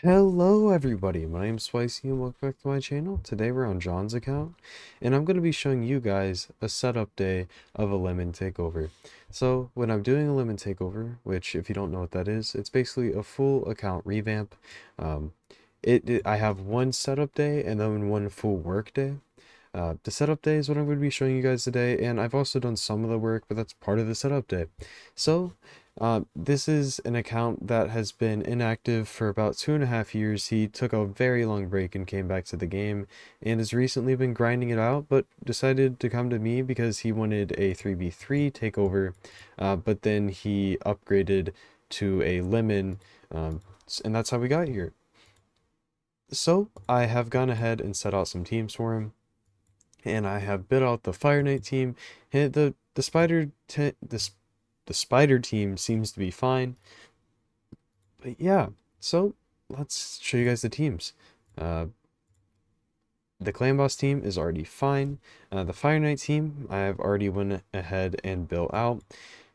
Hello everybody, my name is Spicy and welcome back to my channel. Today we're on John's account and I'm going to be showing you guys a setup day of a lemon takeover. So when I'm doing a lemon takeover, which if you don't know what that is, it's basically a full account revamp. Um, I have one setup day and then one full work day. The setup day is what I'm going to be showing you guys today, and I've also done some of the work, but that's part of the setup day. So, this is an account that has been inactive for about 2.5 years. He took a very long break and came back to the game, and has recently been grinding it out, but decided to come to me because he wanted a 3v3 takeover, but then he upgraded to a lemon, and that's how we got here. So, I have gone ahead and set out some teams for him and I have bid out the Fire Knight team. And the Spider team seems to be fine. But yeah, so let's show you guys the teams. Uh, the Clan Boss team is already fine. The Fire Knight team I have already went ahead and built out.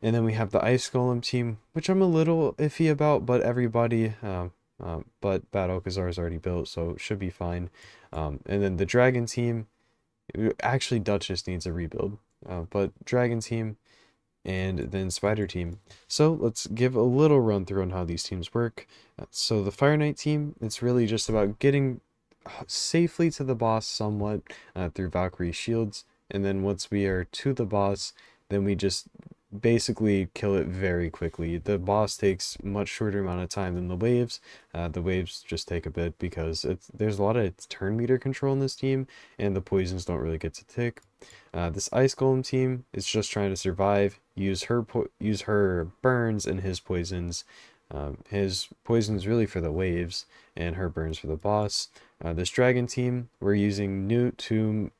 And then we have the Ice Golem team, which I'm a little iffy about, but but Bad Okazar is already built, so it should be fine. And then the Dragon team. Actually, Duchess needs a rebuild, but Dragon team and then Spider team. So let's give a little run through on how these teams work. So the Fire Knight team, it's really just about getting safely to the boss somewhat through Valkyrie shields, and then once we are to the boss, then we just basically kill it very quickly. The boss takes much shorter amount of time than the waves. The waves just take a bit because there's a lot of turn meter control in this team, and the poisons don't really get to tick. This Ice Golem team is just trying to survive, use her burns and his poisons. His poisons really for the waves, and her burns for the boss. This Dragon team, we're using Newt, Tomb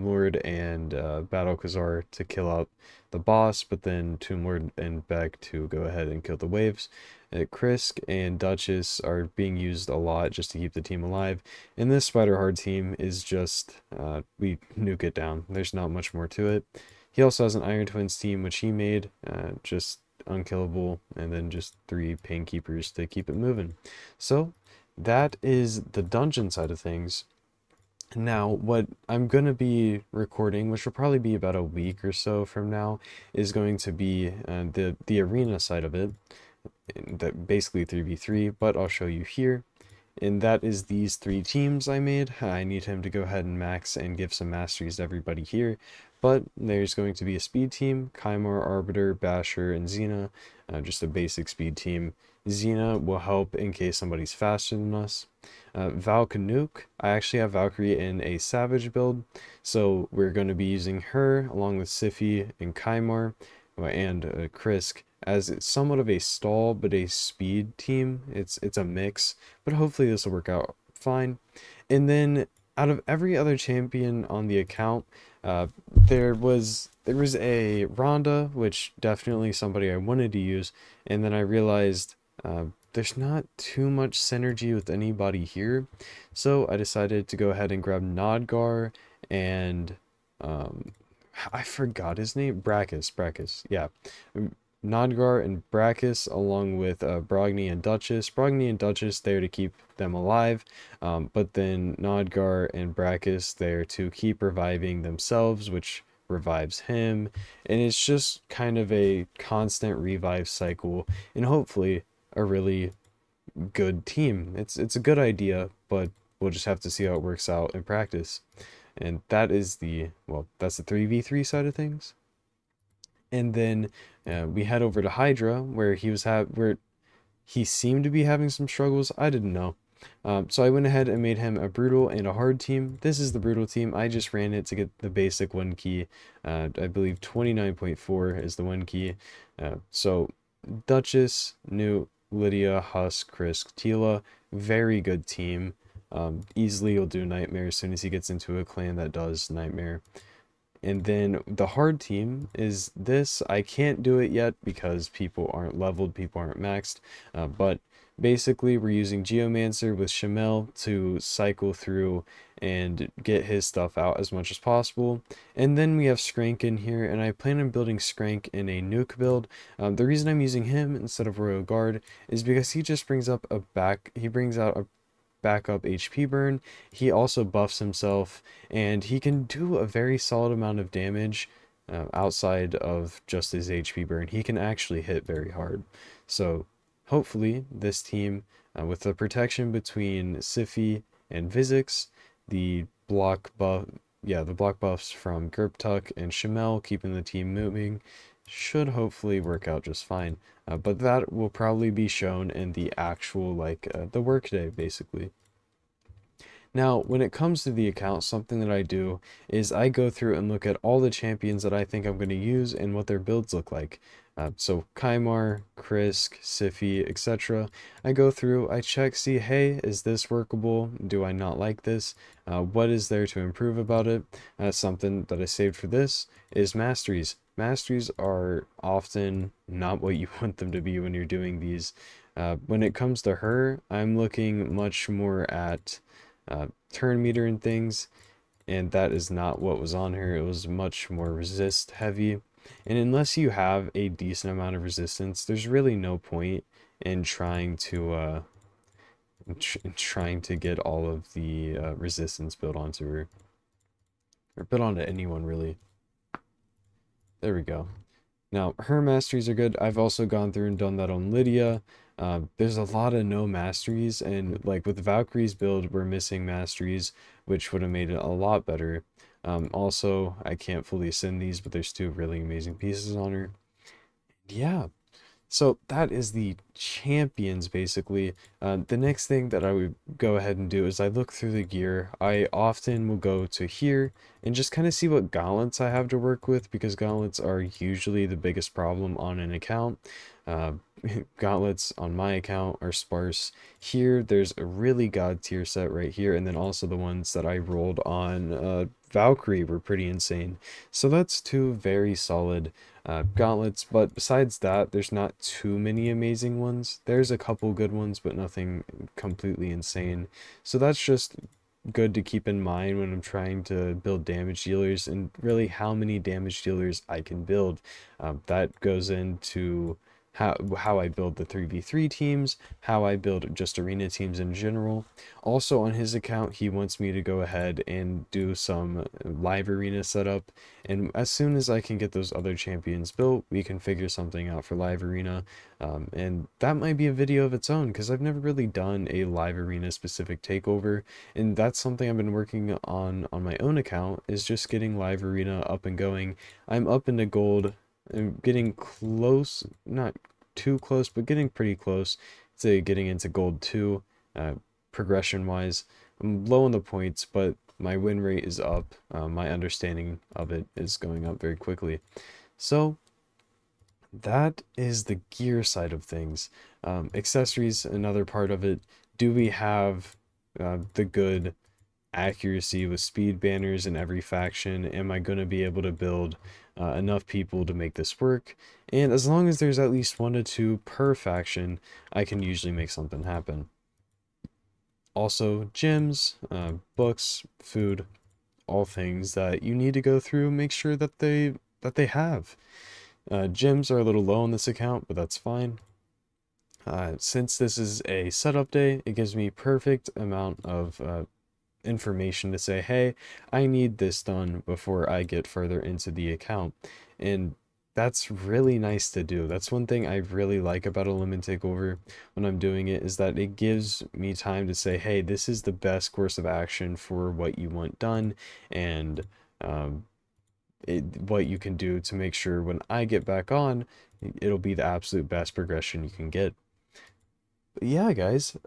Lord, and Battle Khazar to kill out the boss, but then Tomb Lord and Beck to go ahead and kill the waves. Krisk and Duchess are being used a lot just to keep the team alive. And this Spider Hard team is just, we nuke it down. There's not much more to it. He also has an Iron Twins team, which he made, just unkillable, and then just 3 Pain Keepers to keep it moving. So that is the dungeon side of things. Now, what I'm going to be recording, which will probably be about a week or so from now, is going to be the arena side of it, that basically 3v3, but I'll show you here. And that is these 3 teams I made. I need him to go ahead and max and give some masteries to everybody here. But there's going to be a speed team, Kymar, Arbiter, Basher, and Xena, just a basic speed team. Xena will help in case somebody's faster than us. Val Canuck, I actually have Valkyrie in a Savage build, so we're going to be using her along with Siphi and Kymar and Krisk as it's somewhat of a stall but a speed team. It's a mix, but hopefully this will work out fine. And then out of every other champion on the account, there was a Rhonda, which definitely somebody I wanted to use, and then I realized there's not too much synergy with anybody here, so I decided to go ahead and grab Nodgar and I forgot his name, Brachus, yeah. Nodgar and Brachus along with Brogni and Duchess. Brogni and Duchess there to keep them alive, but then Nodgar and Brachus there to keep reviving themselves, which revives him, and it's just kind of a constant revive cycle, and hopefully a really good team. It's a good idea, but we'll just have to see how it works out in practice. And that is that's the 3v3 side of things. And then we head over to Hydra, where he seemed to be having some struggles. I didn't know. So I went ahead and made him a brutal and a hard team. This is the brutal team. I just ran it to get the basic 1 key. I believe 29.4 is the 1 key. So Duchess, Newt, Lydia, Husk, Krisk, Tila, very good team. Easily will do Nightmare as soon as he gets into a clan that does Nightmare. And then the hard team is this. I can't do it yet because people aren't leveled, people aren't maxed, but Basically, we're using Geomancer with Shamel to cycle through and get his stuff out as much as possible. And then we have Skrank in here, and I plan on building Skrank in a nuke build. The reason I'm using him instead of Royal Guard is because he just brings up he brings out a backup HP burn. He also buffs himself, and he can do a very solid amount of damage outside of just his HP burn. He can actually hit very hard. So hopefully this team, with the protection between Siphi and Vizix, the block buff, the block buffs from Gerptuk and Shamel keeping the team moving, should hopefully work out just fine. But that will probably be shown in the actual, the workday, basically. Now, when it comes to the account, something that I do is I go through and look at all the champions that I think I'm going to use and what their builds look like. So Kymar, Krisk, Siphi, etc. I go through, I check, see, hey, is this workable? Do I not like this? What is there to improve about it? Something that I saved for this is masteries. Masteries are often not what you want them to be when you're doing these. When it comes to her, I'm looking much more at turn meter and things, and that is not what was on her. It was much more resist heavy, and unless you have a decent amount of resistance, there's really no point in trying to get all of the resistance built onto her, or built onto anyone really. There we go. Now, her masteries are good. I've also gone through and done that on Lydia. There's a lot of no masteries, and like with Valkyrie's build, we're missing masteries, which would have made it a lot better. Also, I can't fully ascend these, but there's 2 really amazing pieces on her. Yeah, so that is the champions, basically. The next thing that I would go ahead and do is I look through the gear. I often will go to here and just kind of see what gauntlets I have to work with, because gauntlets are usually the biggest problem on an account. Gauntlets on my account are sparse. Here, there's a really god tier set right here, and then also the ones that I rolled on Valkyrie were pretty insane. So that's 2 very solid gauntlets, but besides that, there's not too many amazing ones. There's a couple good ones, but nothing completely insane. So that's just good to keep in mind when I'm trying to build damage dealers, and really how many damage dealers I can build. That goes into how I build the 3v3 teams, how I build just arena teams in general. Also on his account, he wants me to go ahead and do some live arena setup, and as soon as I can get those other champions built, we can figure something out for live arena. And that might be a video of its own, because I've never really done a live arena specific takeover, and that's something I've been working on my own account, is just getting live arena up and going. I'm up into gold. I'm getting close, not too close, but getting pretty close to getting into gold 2, progression wise. I'm low on the points, but my win rate is up. My understanding of it is going up very quickly. So that is the gear side of things. Accessories, another part of it. Do we have the good accuracy with speed banners in every faction? Am I going to be able to build enough people to make this work? And as long as there's at least 1 to 2 per faction, I can usually make something happen. Also, gyms, books, food, all things that you need to go through, make sure that they have. Gyms are a little low on this account, but that's fine. Since this is a setup day, it gives me perfect amount of information to say, hey, I need this done before I get further into the account. And that's really nice to do. That's one thing I really like about a limit takeover when I'm doing it, is that it gives me time to say, hey, this is the best course of action for what you want done, and what you can do to make sure when I get back on, it'll be the absolute best progression you can get. But yeah, guys,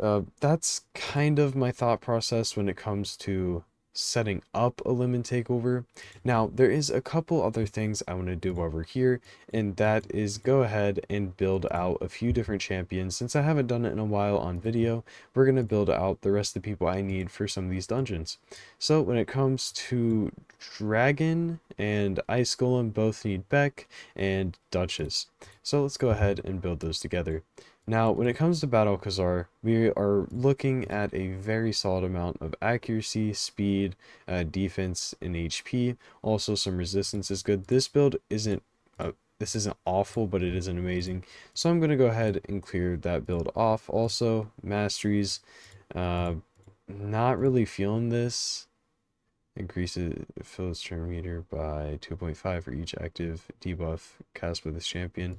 that's kind of my thought process when it comes to setting up a limit takeover. Now, there is a couple other things I want to do while we're here, and that is go ahead and build out a few different champions. Since I haven't done it in a while on video, we're going to build out the rest of the people I need for some of these dungeons. So when it comes to Dragon and Ice Golem, both need Beck and Duchess. So let's go ahead and build those together. Now, when it comes to Battle Khazar, we are looking at a very solid amount of accuracy, speed, defense, and HP. Also, some resistance is good. This build isn't this isn't awful, but it isn't amazing. So I'm gonna go ahead and clear that build off. Also, masteries, uh, not really feeling this. Increases fills turn meter by 2.5 for each active debuff cast with this champion.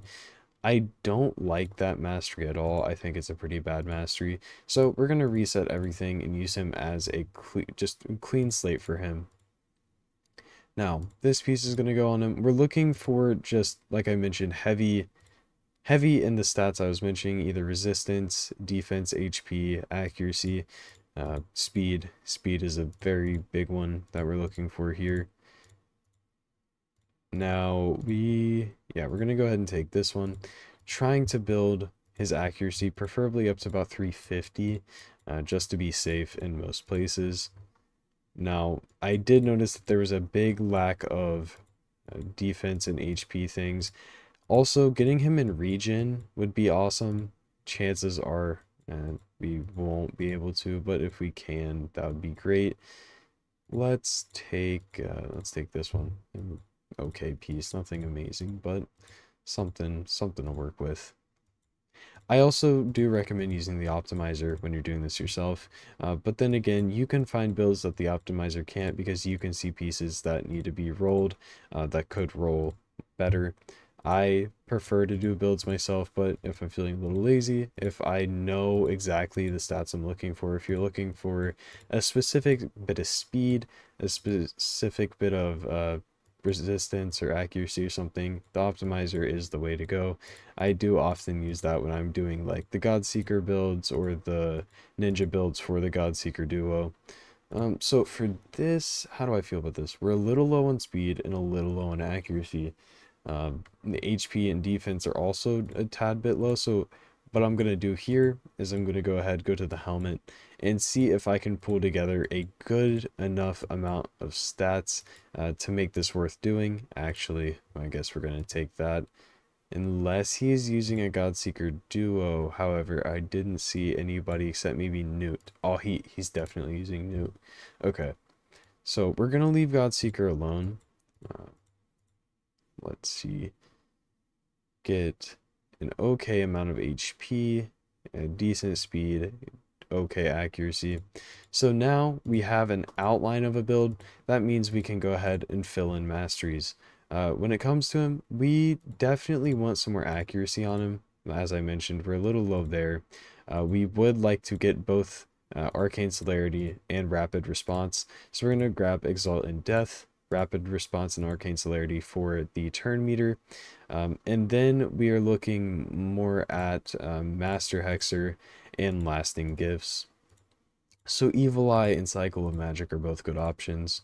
I don't like that mastery at all. I think it's a pretty bad mastery. So we're going to reset everything and use him as a just clean slate for him. Now, this piece is going to go on him. We're looking for just, like I mentioned, heavy in the stats I was mentioning, either resistance, defense, HP, accuracy, speed. Speed is a very big one that we're looking for here. Now we're going to go ahead and take this one, trying to build his accuracy, preferably up to about 350, just to be safe in most places. Now, I did notice that there was a big lack of defense and HP things. Also, getting him in regen would be awesome. Chances are we won't be able to, but if we can, that would be great. Let's take this one. Okay piece, nothing amazing, but something to work with. I also do recommend using the optimizer when you're doing this yourself, but then again, you can find builds that the optimizer can't, because you can see pieces that need to be rolled that could roll better. I prefer to do builds myself, but if I'm feeling a little lazy, if I know exactly the stats I'm looking for, if you're looking for a specific bit of speed, a specific bit of resistance or accuracy or something, the optimizer is the way to go. I do often use that when I'm doing like the Godseeker builds or the ninja builds for the Godseeker duo. So for this, how do I feel about this? We're a little low on speed and a little low on accuracy. The HP and defense are also a tad bit low, so what I'm going to do here is I'm going to go to the helmet and see if I can pull together a good enough amount of stats to make this worth doing. Actually, I guess we're going to take that. Unless he is using a Godseeker duo, however, I didn't see anybody except maybe Newt. Oh, he's definitely using Newt. Okay, so we're going to leave Godseeker alone. Let's see. Get an okay amount of HP, a decent speed, okay accuracy. So now we have an outline of a build. That means we can go ahead and fill in masteries. When it comes to him, we definitely want some more accuracy on him. As I mentioned, we're a little low there. We would like to get both Arcane Celerity and Rapid Response. So we're going to grab Exalt and Death, Rapid Response and Arcane Celerity for the turn meter. And then we are looking more at Master Hexer and Lasting Gifts. So Evil Eye and Cycle of Magic are both good options.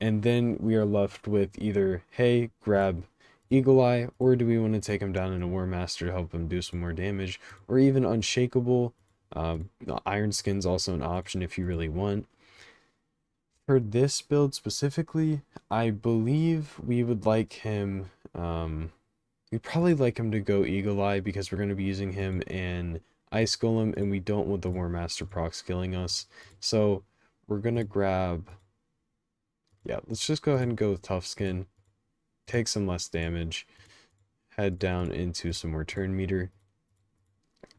And then we are left with either, hey, grab Eagle Eye, or do we want to take him down in a War Master to help him do some more damage, or even Unshakable. Iron Skin's also an option if you really want. For this build specifically, I believe we would like him, we'd probably like him to go Eagle Eye, because we're going to be using him in Ice Golem, and we don't want the War Master procs killing us. So we're going to grab, yeah, let's just go ahead and go with Tough Skin, take some less damage, head down into some more turn meter,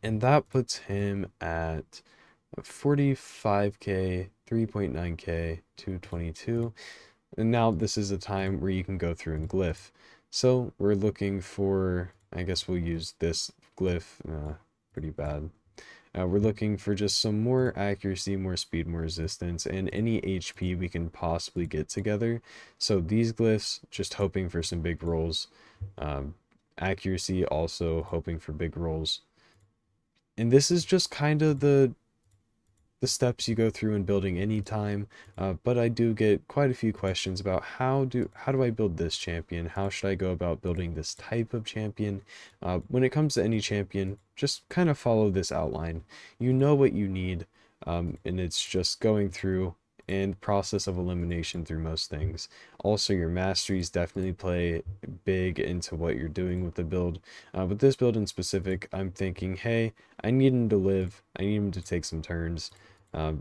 and that puts him at 45k, 3.9k, 222. And now this is a time where you can go through and glyph. So we're looking for, I guess we'll use this glyph, pretty bad. We're looking for just some more accuracy, more speed, more resistance, and any HP we can possibly get together. So these glyphs, just hoping for some big rolls. Accuracy, also hoping for big rolls. And this is just kind of the steps you go through in building any time, but I do get quite a few questions about how do I build this champion? How should I go about building this type of champion? When it comes to any champion, just kind of follow this outline. You know what you need, and it's just going through and process of elimination through most things. Also, your masteries definitely play big into what you're doing with the build. With this build in specific, I'm thinking, hey, I need him to live. I need him to take some turns.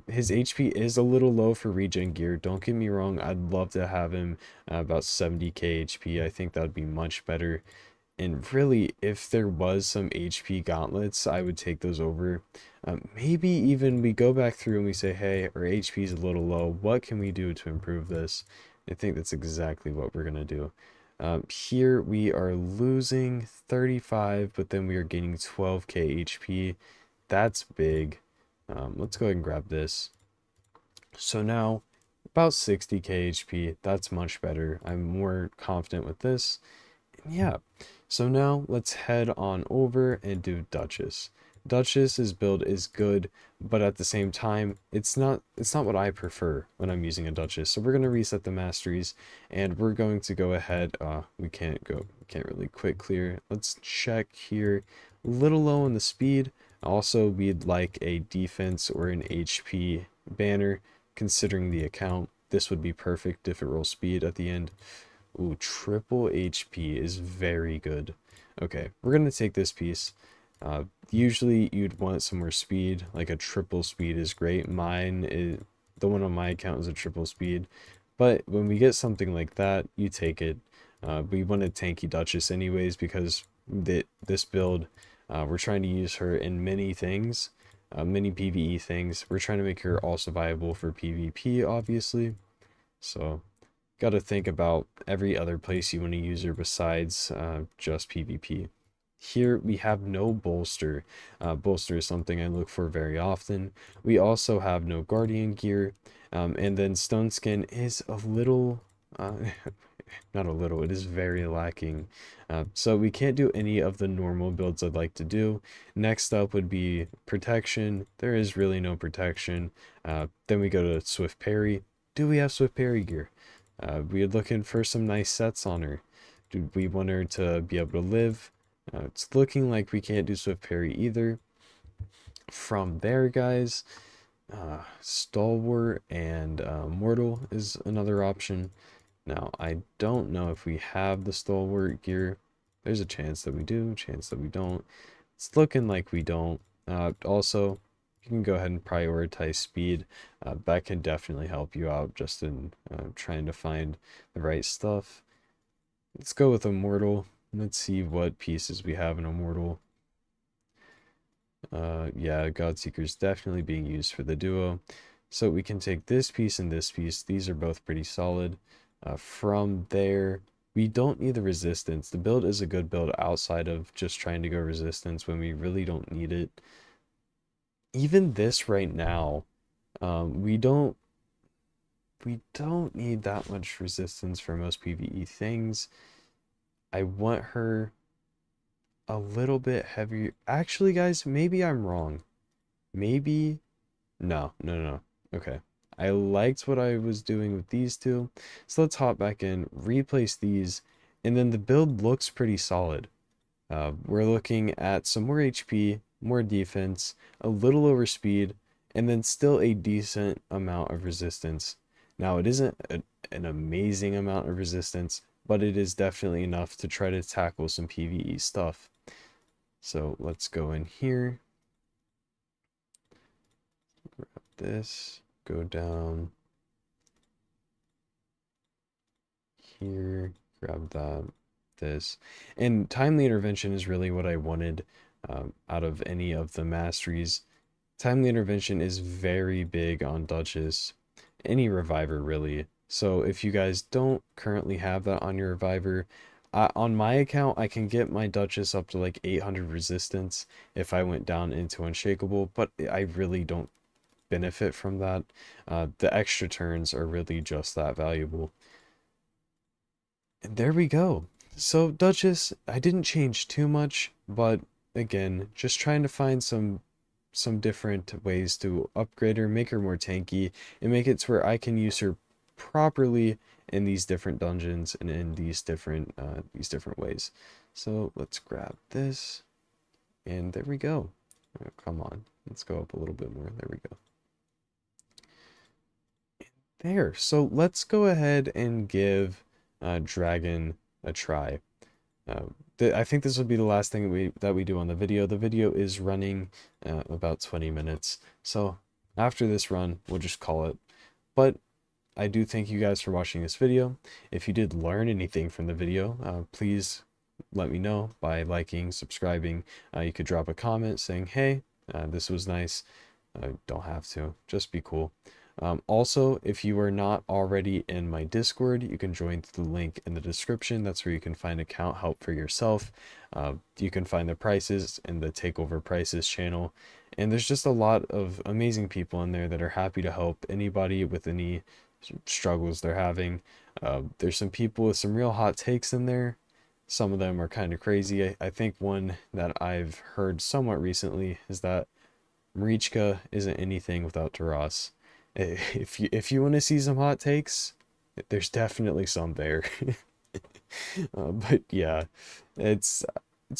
His HP is a little low for regen gear. Don't get me wrong, I'd love to have him about 70k HP. I think that would be much better. And really, if there was some HP gauntlets, I would take those over. Maybe even we go back through and we say, hey, our HP is a little low. What can we do to improve this? I think that's exactly what we're going to do. Here we are losing 35, but then we are gaining 12k HP. That's big. Let's go ahead and grab this. So now, about 60k HP. That's much better. I'm more confident with this. Yeah, so now let's head on over and do Duchess. Duchess's build is good, but at the same time, it's not what I prefer when I'm using a Duchess. So we're gonna reset the masteries, and we're going to go ahead. We can't really quick clear. Let's check here. A little low on the speed. Also, we'd like a defense or an HP banner, considering the account. This would be perfect if it rolls speed at the end. Ooh, triple HP is very good. Okay, we're gonna take this piece. Usually you'd want some more speed, like a triple speed is great. Mine is, the one on my account is a triple speed. But when we get something like that, you take it. We want a tanky Duchess anyways because this build, we're trying to use her in many things, many PvE things. We're trying to make her also viable for PvP, obviously. So got to think about every other place you want to use her besides just PvP. Here we have no bolster. Bolster is something I look for very often. We also have no guardian gear. And then stone skin is a little, not a little, it is very lacking. So we can't do any of the normal builds I'd like to do. Next up would be protection. There is really no protection. Then we go to swift parry. Do we have swift parry gear? We're looking for some nice sets on her. Do we want her to be able to live? It's looking like we can't do swift parry either. From there, guys, stalwart and mortal is another option. Now, I don't know if we have the stalwart gear. There's a chance that we do, chance that we don't. It's looking like we don't. Also, you can go ahead and prioritize speed. That can definitely help you out just in trying to find the right stuff. Let's go with Immortal. Let's see what pieces we have in Immortal. Yeah, Godseeker is definitely being used for the duo. So we can take this piece and this piece. These are both pretty solid. From there, we don't need the resistance. The build is a good build outside of just trying to go resistance when we really don't need it. Even this right now, we don't need that much resistance for most PvE things. I want her a little bit heavier. Actually, guys, maybe I'm wrong. Maybe, no. Okay. I liked what I was doing with these two. So let's hop back in, replace these, and then the build looks pretty solid. We're looking at some more HP, more defense, a little lower speed, and then still a decent amount of resistance. Now, it isn't an amazing amount of resistance, but it is definitely enough to try to tackle some PvE stuff. So let's go in here. Grab this, go down here, grab that, this. And timely intervention is really what I wanted out of any of the masteries. Timely intervention is very big on Duchess, any reviver really. So if you guys don't currently have that on your reviver, on my account, I can get my Duchess up to like 800 resistance if I went down into Unshakable, but I really don't benefit from that. The extra turns are really just that valuable. And there we go. So Duchess, I didn't change too much, but again, just trying to find some different ways to upgrade her, make her more tanky, and make it to where I can use her properly in these different dungeons and in these different ways. So let's grab this, and there we go. Oh, come on, let's go up a little bit more. There we go. There. So let's go ahead and give Dragon a try. Uh, I think this will be the last thing that we do on the video. The video is running about 20 minutes. So after this run, we'll just call it. But I do thank you guys for watching this video. If you did learn anything from the video, please let me know by liking, subscribing. You could drop a comment saying, hey, this was nice. Don't have to, just be cool. Also, if you are not already in my Discord, you can join through the link in the description. That's where you can find account help for yourself. You can find the prices in the Takeover Prices channel. And there's just a lot of amazing people in there that are happy to help anybody with any struggles they're having. There's some people with some real hot takes in there. Some of them are kind of crazy. I think one that I've heard somewhat recently is that Marichka isn't anything without Taras. If you want to see some hot takes, there's definitely some there. But yeah, it's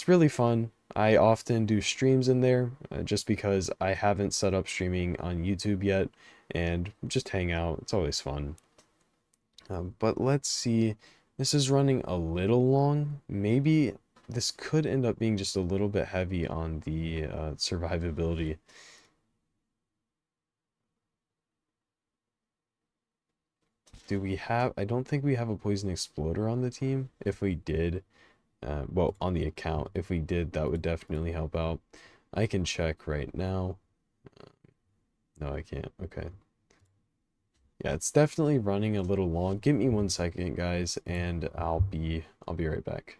really fun. I often do streams in there just because I haven't set up streaming on YouTube yet, and just hang out. It's always fun. But let's see. This is running a little long. Maybe this could end up being just a little bit heavy on the survivability. Do we have... I don't think we have a poison exploder on the team. If we did, well, on the account, if we did, that would definitely help out. I can check right now. No, I can't. Okay. Yeah, it's definitely running a little long. Give me 1 second, guys, and I'll be right back.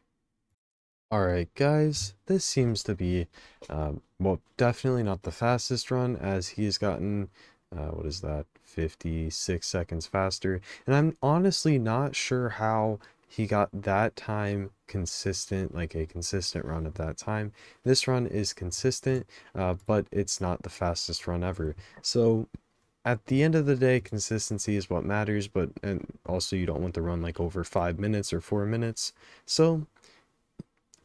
Alright, guys, this seems to be, well, definitely not the fastest run, as he's gotten, what is that, 56 seconds faster. And I'm honestly not sure how he got that time consistent, like a consistent run at that time. This run is consistent, but it's not the fastest run ever. So at the end of the day, consistency is what matters, but and also you don't want to run like over 5 minutes or 4 minutes. So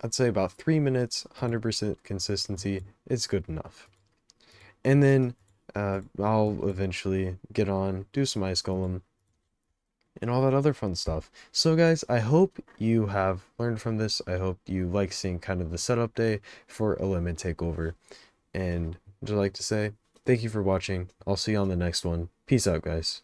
I'd say about 3 minutes, 100% consistency is good enough. And then I'll eventually get on, do some ice golem, and all that other fun stuff. So guys, I hope you have learned from this. I hope you like seeing kind of the setup day for a limit takeover. And I'd like to say thank you for watching. I'll see you on the next one. Peace out, guys.